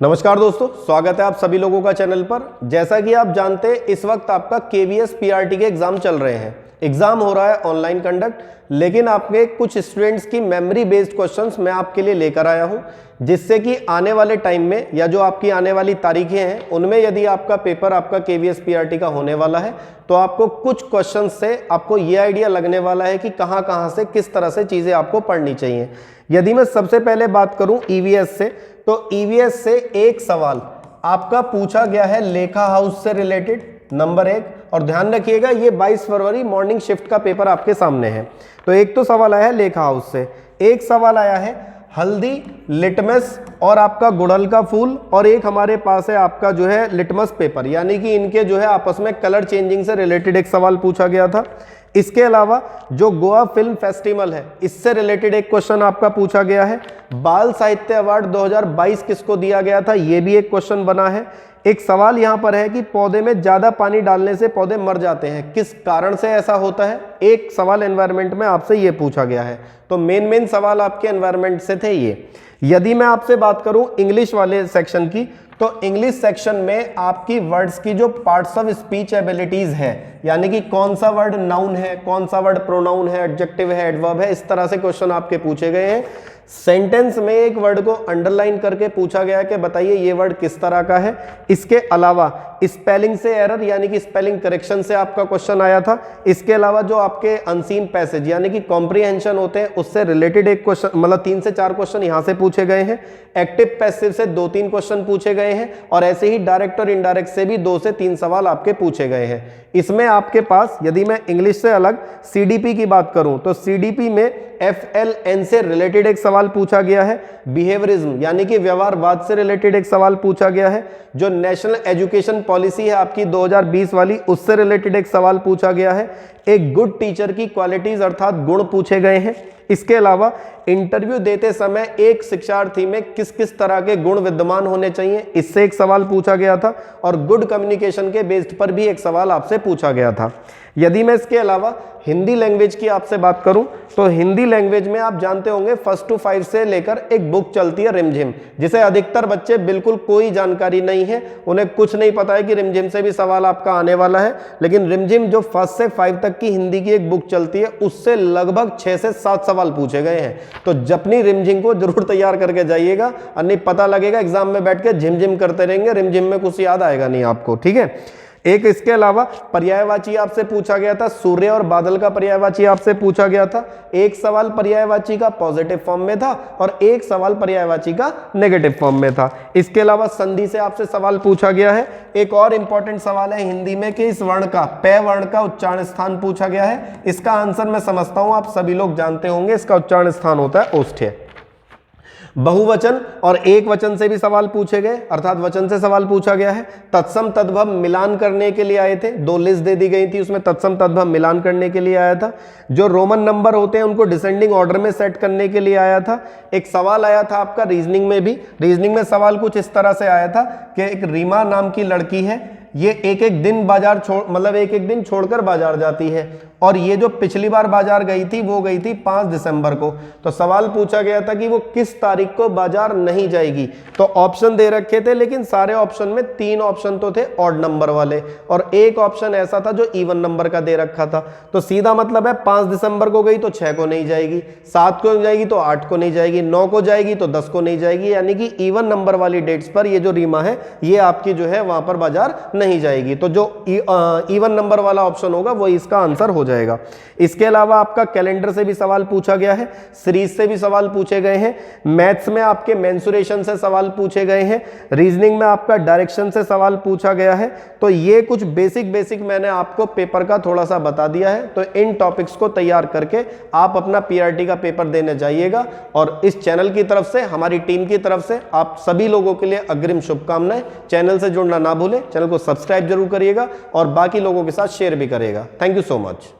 नमस्कार दोस्तों, स्वागत है आप सभी लोगों का चैनल पर। जैसा कि आप जानते हैं इस वक्त आपका केवीएस पीआरटी के एग्जाम चल रहे हैं। एग्जाम हो रहा है ऑनलाइन कंडक्ट, लेकिन आपके कुछ स्टूडेंट्स की मेमोरी बेस्ड क्वेश्चंस मैं आपके लिए लेकर आया हूं, जिससे कि आने वाले टाइम में या जो आपकी आने वाली तारीखें हैं उनमें यदि आपका पेपर आपका केवीएस पीआरटी का होने वाला है तो आपको कुछ क्वेश्चन से आपको ये आइडिया लगने वाला है कि कहां से किस तरह से चीजें आपको पढ़नी चाहिए। यदि मैं सबसे पहले बात करूं ईवीएस से, तो ईवीएस से एक सवाल आपका पूछा गया है लेखा हाउस से रिलेटेड, नंबर 1। और ध्यान रखिएगा ये 22 फरवरी मॉर्निंग शिफ्ट का पेपर आपके सामने है। तो एक तो सवाल आया है लेखा हाउस से, एक सवाल आया है हल्दी, लिटमस और आपका गुड़हल का फूल, और एक हमारे पास है आपका जो है लिटमस पेपर, यानी कि इनके जो है आपस में कलर चेंजिंग से रिलेटेड एक सवाल पूछा गया था। इसके अलावा जो गोवा फिल्म फेस्टिवल है इससे रिलेटेड एक क्वेश्चन आपका पूछा गया है। बाल साहित्य अवार्ड 2022 किसको दिया गया था, यह भी एक क्वेश्चन बना है। एक सवाल यहां पर है कि पौधे में ज्यादा पानी डालने से पौधे मर जाते हैं, किस कारण से ऐसा होता है, एक सवाल एनवायरनमेंट में आपसे ये पूछा गया है। तो मेन सवाल आपके एनवायरनमेंट से थे ये। यदि मैं आपसे बात करूं इंग्लिश वाले सेक्शन की, तो इंग्लिश सेक्शन में आपकी वर्ड्स की जो पार्ट्स ऑफ स्पीच एबिलिटीज है, यानी कि कौन सा वर्ड नाउन है, कौन सा वर्ड प्रोनाउन है, एडजेक्टिव है, एडवर्ब है, इस तरह से क्वेश्चन आपके पूछे गए हैं। सेंटेंस में एक वर्ड को अंडरलाइन करके पूछा गया कि बताइए ये वर्ड किस तरह का है। इसके अलावा स्पेलिंग से एरर यानी कि स्पेलिंग करेक्शन से आपका क्वेश्चन आया था। इसके अलावा जो आपके अनसीन पैसेज यानी कि कॉम्प्रिहेंशन होते हैं उससे रिलेटेड एक क्वेश्चन, मतलब 3 से 4 क्वेश्चन यहां से पूछे गए हैं। एक्टिव पैसिव से 2-3 क्वेश्चन पूछे गए हैं, और ऐसे ही डायरेक्ट और इनडायरेक्ट से भी 2 से 3 सवाल आपके पूछे गए हैं। इसमें आपके पास यदि मैं इंग्लिश से अलग सीडीपी की बात करूं तो सीडीपी में FLN से रिलेटेड एक सवाल पूछा गया है। बिहेवियरिज्म यानी कि व्यवहारवाद से रिलेटेड एक सवाल पूछा गया है। जो नेशनल एजुकेशन पॉलिसी है आपकी 2020 वाली, उससे रिलेटेड एक सवाल पूछा गया है। एक गुड टीचर की क्वालिटीज अर्थात गुण पूछे गए हैं। इसके अलावा इंटरव्यू देते समय एक शिक्षार्थी में किस किस तरह के गुण विद्यमान होने चाहिए, इससे एक सवाल पूछा गया था। और गुड कम्युनिकेशन के बेस्ड पर भी एक सवाल आपसे पूछा गया था। यदि मैं इसके अलावा हिंदी लैंग्वेज की आपसे बात करूं तो हिंदी लैंग्वेज में आप जानते होंगे 1 to 5 से लेकर एक बुक चलती है रिमझिम, जिसे अधिकतर बच्चे बिल्कुल कोई जानकारी नहीं है, उन्हें कुछ नहीं पता है कि रिमझिम से भी सवाल आपका आने वाला है। लेकिन रिमझिम जो 1 से 5 तक की हिंदी की एक बुक चलती है उससे लगभग 6 से 7 सवाल पूछे गए हैं। तो जपनी रिमझिम को जरूर तैयार करके जाइएगा, और नहीं पता लगेगा एग्जाम में बैठ के झिमझिम करते रहेंगे, रिमझिम में कुछ याद आएगा नहीं आपको, ठीक है। एक इसके अलावा पर्यायवाची आपसे पूछा गया था, सूर्य और बादल का पर्यायवाची आपसे पूछा गया था। एक सवाल पर्यायवाची का पॉजिटिव फॉर्म में था और एक सवाल पर्यायवाची का नेगेटिव फॉर्म में था। इसके अलावा संधि से आपसे सवाल पूछा गया है। एक और इंपॉर्टेंट सवाल है हिंदी में कि इस वर्ण का, पे वर्ण का उच्चारण स्थान पूछा गया है। इसका आंसर मैं समझता हूं आप सभी लोग जानते होंगे, इसका उच्चारण स्थान होता है ओष्ठ्य। बहुवचन और एक वचन से भी सवाल पूछे गए, अर्थात वचन से सवाल पूछा गया है। तत्सम तद्भव मिलान करने के लिए आए थे, 2 लिस्ट दे दी गई थी, उसमें तत्सम तद्भव मिलान करने के लिए आया था। जो रोमन नंबर होते हैं उनको डिसेंडिंग ऑर्डर में सेट करने के लिए आया था। एक सवाल आया था आपका रीजनिंग में भी। रीजनिंग में सवाल कुछ इस तरह से आया था कि एक रीमा नाम की लड़की है, ये एक दिन बाजार मतलब एक दिन छोड़कर बाजार जाती है, और ये जो पिछली बार बाजार गई थी वो गई थी 5 दिसंबर को। तो सवाल पूछा गया था कि वो किस तारीख को बाजार नहीं जाएगी। तो ऑप्शन दे रखे थे, लेकिन सारे ऑप्शन में 3 ऑप्शन तो थे ऑड नंबर वाले, और एक ऑप्शन ऐसा था जो इवन नंबर का दे रखा था। तो सीधा मतलब है 5 दिसंबर को गई तो 6 को नहीं जाएगी, 7 को जाएगी तो 8 को नहीं जाएगी, 9 को जाएगी तो 10 को नहीं जाएगी, यानी कि इवन नंबर वाली डेट्स पर ये जो रीमा है ये आपकी जो है वहां पर बाजार नहीं जाएगी। तो जो इवन नंबर वाला ऑप्शन होगा वही इसका आंसर हो जाएगा। इसके अलावा आपका कैलेंडर से भी सवाल पूछा गया है, सीरीज से भी सवाल पूछे गए हैं, मैथ्स में आपके मेंसुरेशन से सवाल पूछे गए हैं, रीजनिंग में आपका डायरेक्शन से सवाल पूछा गया है। तो ये कुछ बेसिक मैंने आपको पेपर का थोड़ा सा बता दिया है। तो इन टॉपिक्स को तैयार करके आप अपना पीआरटी का पेपर देने जाइएगा। और इस चैनल की तरफ से, हमारी टीम की तरफ से आप सभी लोगों के लिए अग्रिम शुभकामनाएं। चैनल से जुड़ना ना भूलें, चैनल को सब्सक्राइब जरूर करिएगा और बाकी लोगों के साथ शेयर भी करिएगा। Thank you so much.